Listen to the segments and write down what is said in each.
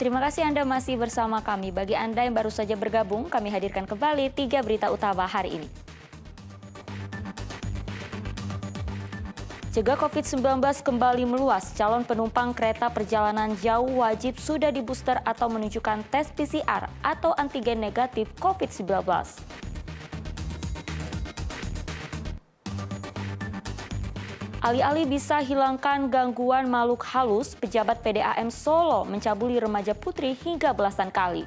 Terima kasih Anda masih bersama kami. Bagi Anda yang baru saja bergabung, kami hadirkan kembali 3 berita utama hari ini. Cegah COVID-19 kembali meluas, calon penumpang kereta perjalanan jauh wajib sudah di-booster atau menunjukkan tes PCR atau antigen negatif COVID-19. Alih-alih bisa hilangkan gangguan makhluk halus, pejabat PDAM Solo mencabuli remaja putri hingga belasan kali.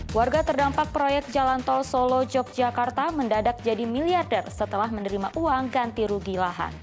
Warga terdampak proyek jalan tol Solo-Yogyakarta mendadak jadi miliarder setelah menerima uang ganti rugi lahan.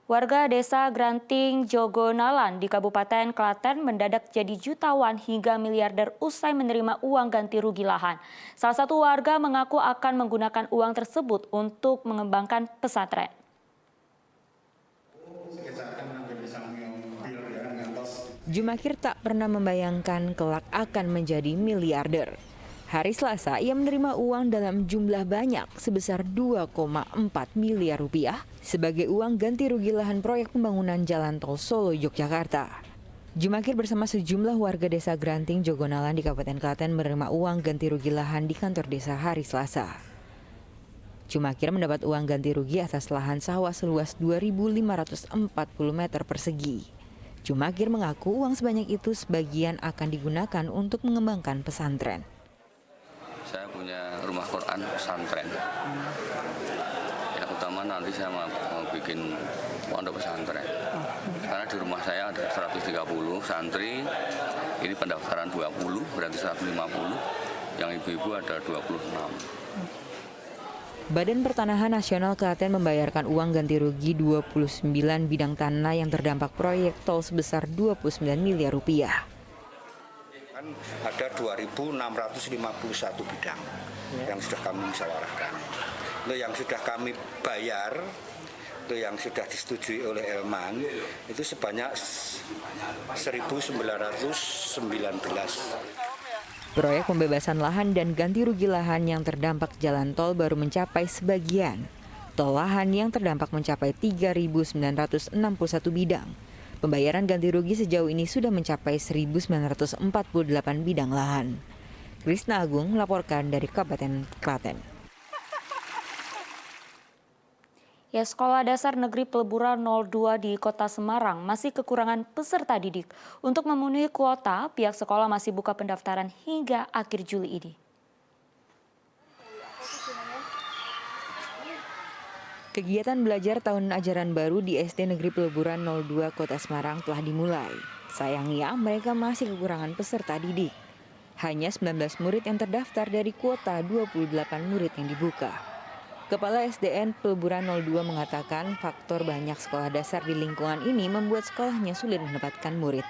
Warga desa Granting, Jogonalan di Kabupaten Klaten mendadak jadi jutawan hingga miliarder usai menerima uang ganti rugi lahan. Salah satu warga mengaku akan menggunakan uang tersebut untuk mengembangkan pesantren. Jumakir tak pernah membayangkan kelak akan menjadi miliarder. Hari Selasa, ia menerima uang dalam jumlah banyak sebesar 2,4 miliar rupiah sebagai uang ganti rugi lahan proyek pembangunan jalan tol Solo-Yogyakarta. Jumakir bersama sejumlah warga desa Granting, Jogonalan di Kabupaten Klaten menerima uang ganti rugi lahan di kantor desa hari Selasa. Jumakir mendapat uang ganti rugi atas lahan sawah seluas 2.540 meter persegi. Jumakir mengaku uang sebanyak itu sebagian akan digunakan untuk mengembangkan pesantren. Saya punya rumah Quran pesantren. Yang utama nanti saya mau bikin pondok pesantren. Karena di rumah saya ada 130 santri, ini pendaftaran 20, berarti 150. Yang ibu-ibu ada 26. Badan Pertanahan Nasional Klaten membayarkan uang ganti rugi 29 bidang tanah yang terdampak proyek tol sebesar 29 miliar rupiah. Ada 2.651 bidang yang sudah kami musyawarahkan. Itu yang sudah kami bayar, itu yang sudah disetujui oleh Elman, itu sebanyak 1.919. Proyek pembebasan lahan dan ganti rugi lahan yang terdampak jalan tol baru mencapai sebagian. Tol lahan yang terdampak mencapai 3.961 bidang. Pembayaran ganti rugi sejauh ini sudah mencapai 1.948 bidang lahan. Krisna Agung melaporkan dari Kabupaten Klaten. Ya, Sekolah Dasar Negeri Peleburan 02 di Kota Semarang masih kekurangan peserta didik. Untuk memenuhi kuota, pihak sekolah masih buka pendaftaran hingga akhir Juli ini. Kegiatan belajar tahun ajaran baru di SD Negeri Peleburan 02 Kota Semarang telah dimulai. Sayangnya mereka masih kekurangan peserta didik. Hanya 19 murid yang terdaftar dari kuota 28 murid yang dibuka. Kepala SDN Peleburan 02 mengatakan faktor banyak sekolah dasar di lingkungan ini membuat sekolahnya sulit mendapatkan murid.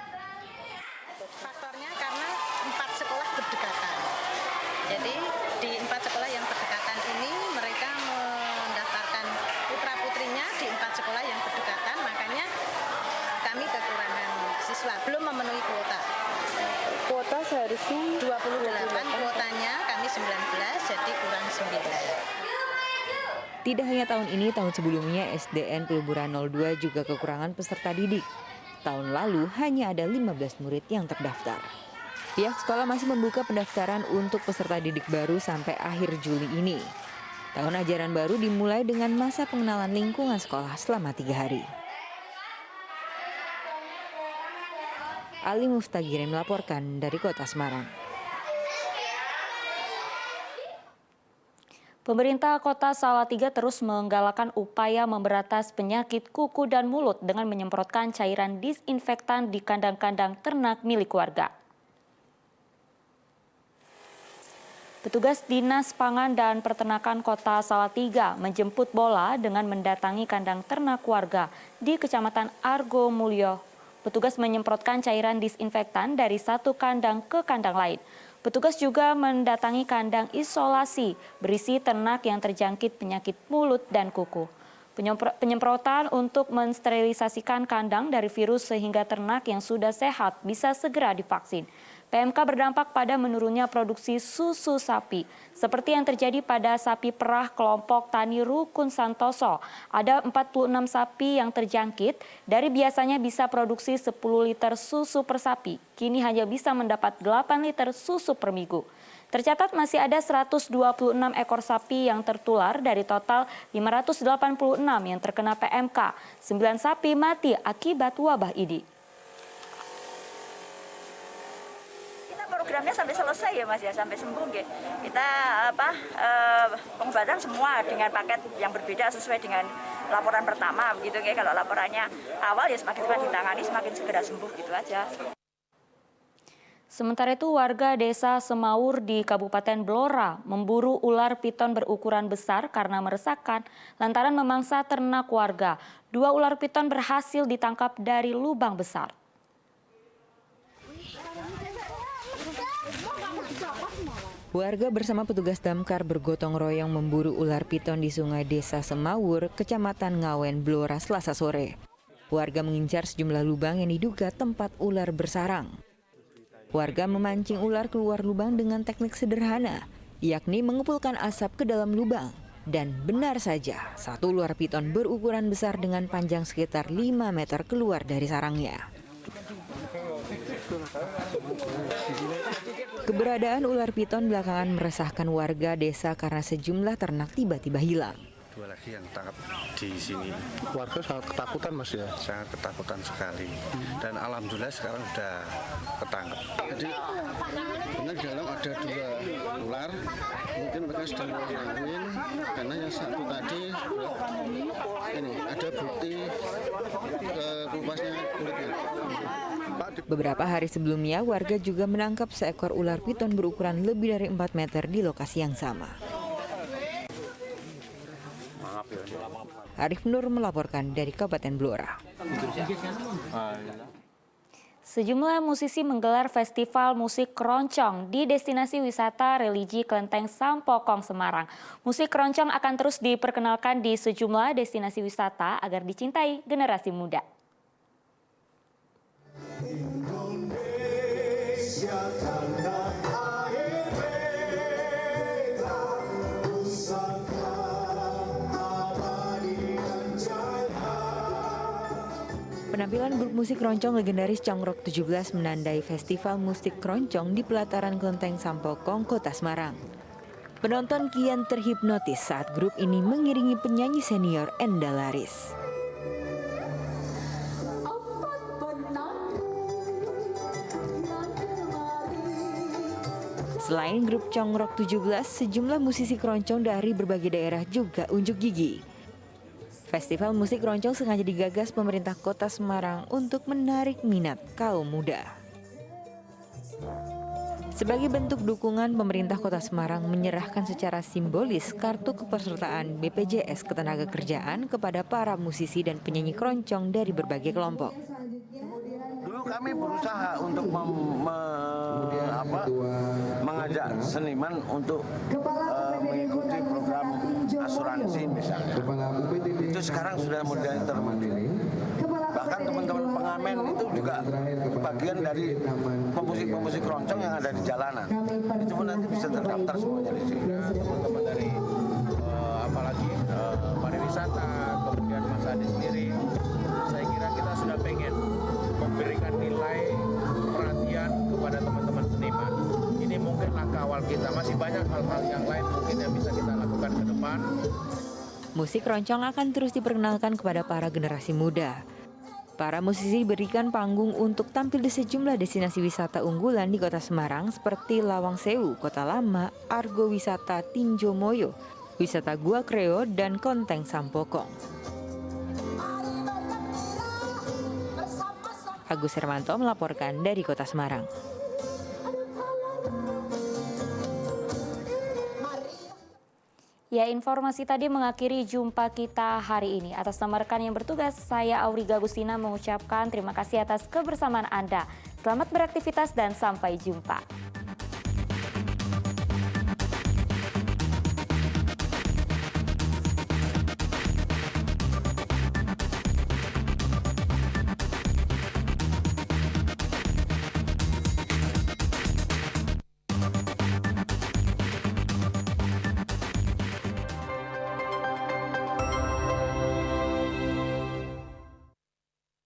Faktornya karena 4 sekolah berdekatan. Jadi di 4 sekolah yang berdekatan ini mereka mendaftarkan putra-putrinya di 4 sekolah yang berdekatan, makanya kami kekurangan siswa, belum memenuhi kuota. Kuota seharusnya 28 kuotanya, kami 19, jadi kurang 9. Tidak hanya tahun ini, tahun sebelumnya SDN Peleburan 02 juga kekurangan peserta didik. Tahun lalu hanya ada 15 murid yang terdaftar. Pihak sekolah masih membuka pendaftaran untuk peserta didik baru sampai akhir Juli ini. Tahun ajaran baru dimulai dengan masa pengenalan lingkungan sekolah selama 3 hari. Ali Muftagir melaporkan dari Kota Semarang. Pemerintah Kota Salatiga terus menggalakkan upaya memberantas penyakit kuku dan mulut dengan menyemprotkan cairan disinfektan di kandang-kandang ternak milik warga. Petugas Dinas Pangan dan Peternakan Kota Salatiga menjemput bola dengan mendatangi kandang ternak warga di Kecamatan Argo Mulyo. Petugas menyemprotkan cairan disinfektan dari satu kandang ke kandang lain. Petugas juga mendatangi kandang isolasi berisi ternak yang terjangkit penyakit mulut dan kuku. Penyemprotan untuk mensterilisasikan kandang dari virus sehingga ternak yang sudah sehat bisa segera divaksin. PMK berdampak pada menurunnya produksi susu sapi. Seperti yang terjadi pada sapi perah kelompok Tani Rukun Santoso. Ada 46 sapi yang terjangkit, dari biasanya bisa produksi 10 liter susu per sapi. Kini hanya bisa mendapat 8 liter susu per minggu. Tercatat masih ada 126 ekor sapi yang tertular dari total 586 yang terkena PMK. 9 sapi mati akibat wabah ini. Programnya sampai selesai ya Mas ya, sampai sembuh gitu. Kita pengobatan semua dengan paket yang berbeda sesuai dengan laporan pertama begitu kayak. Kalau laporannya awal ya semakin cepat ditangani, semakin segera sembuh gitu aja. Sementara itu warga desa Semaur di Kabupaten Blora memburu ular piton berukuran besar karena meresahkan lantaran memangsa ternak warga. 2 ular piton berhasil ditangkap dari lubang besar. Warga bersama petugas damkar bergotong royong memburu ular piton di Sungai Desa Semaur, Kecamatan Ngawen, Blora, Selasa sore. Warga mengincar sejumlah lubang yang diduga tempat ular bersarang. Warga memancing ular keluar lubang dengan teknik sederhana, yakni mengepulkan asap ke dalam lubang. Dan benar saja, 1 ular piton berukuran besar dengan panjang sekitar 5 meter keluar dari sarangnya. Keberadaan ular piton belakangan meresahkan warga desa karena sejumlah ternak tiba-tiba hilang. 2 lagi yang tangkap di sini. Warga sangat ketakutan Mas ya? Sangat ketakutan sekali. Dan alhamdulillah sekarang sudah ketangkap. Jadi benar di dalam ada 2 ular, mungkin mereka sedang bermain karena yang satu tadi ini ada bukti kelupasnya kulitnya. Beberapa hari sebelumnya, warga juga menangkap seekor ular piton berukuran lebih dari 4 meter di lokasi yang sama. Arif Nur melaporkan dari Kabupaten Blora. Sejumlah musisi menggelar festival musik keroncong di destinasi wisata religi Kelenteng Sampokong, Semarang. Musik keroncong akan terus diperkenalkan di sejumlah destinasi wisata agar dicintai generasi muda. Penampilan grup musik keroncong legendaris Congrok 17 menandai festival musik keroncong di pelataran Kelenteng Sampokong, Kota Semarang. Penonton kian terhipnotis saat grup ini mengiringi penyanyi senior Enda Laris. Selain grup Congrok 17, sejumlah musisi keroncong dari berbagai daerah juga unjuk gigi. Festival musik keroncong sengaja digagas pemerintah Kota Semarang untuk menarik minat kaum muda. Sebagai bentuk dukungan, pemerintah Kota Semarang menyerahkan secara simbolis kartu kepesertaan BPJS Ketenagakerjaan kepada para musisi dan penyanyi keroncong dari berbagai kelompok. Dulu kami berusaha untuk mengajak seniman untuk mengikuti program asuransi misalnya. Itu sekarang sudah mulai terjadi. Bahkan teman-teman pengamen itu juga bagian dari pemusik-pemusik keroncong yang ada di jalanan. Itu pun nanti bisa terdaftar semuanya di sini. Teman-teman dari apalagi pariwisata, kemudian Mas Adi sendiri, saya kira kita sudah pengen memberikan nilai perhatian kepada teman-teman seniman. Ini mungkin langkah awal kita, masih banyak hal-hal yang lain mungkin yang bisa kita lakukan ke depan. Musik keroncong akan terus diperkenalkan kepada para generasi muda. Para musisi diberikan panggung untuk tampil di sejumlah destinasi wisata unggulan di Kota Semarang seperti Lawang Sewu, Kota Lama, Argo Wisata Tinjo Moyo, Wisata Gua Kreo, dan Kelenteng Sampokong. Agus Hermanto melaporkan dari Kota Semarang. Ya, informasi tadi mengakhiri jumpa kita hari ini. Atas nama rekan yang bertugas, saya Auriga Agustina mengucapkan terima kasih atas kebersamaan Anda. Selamat beraktivitas dan sampai jumpa.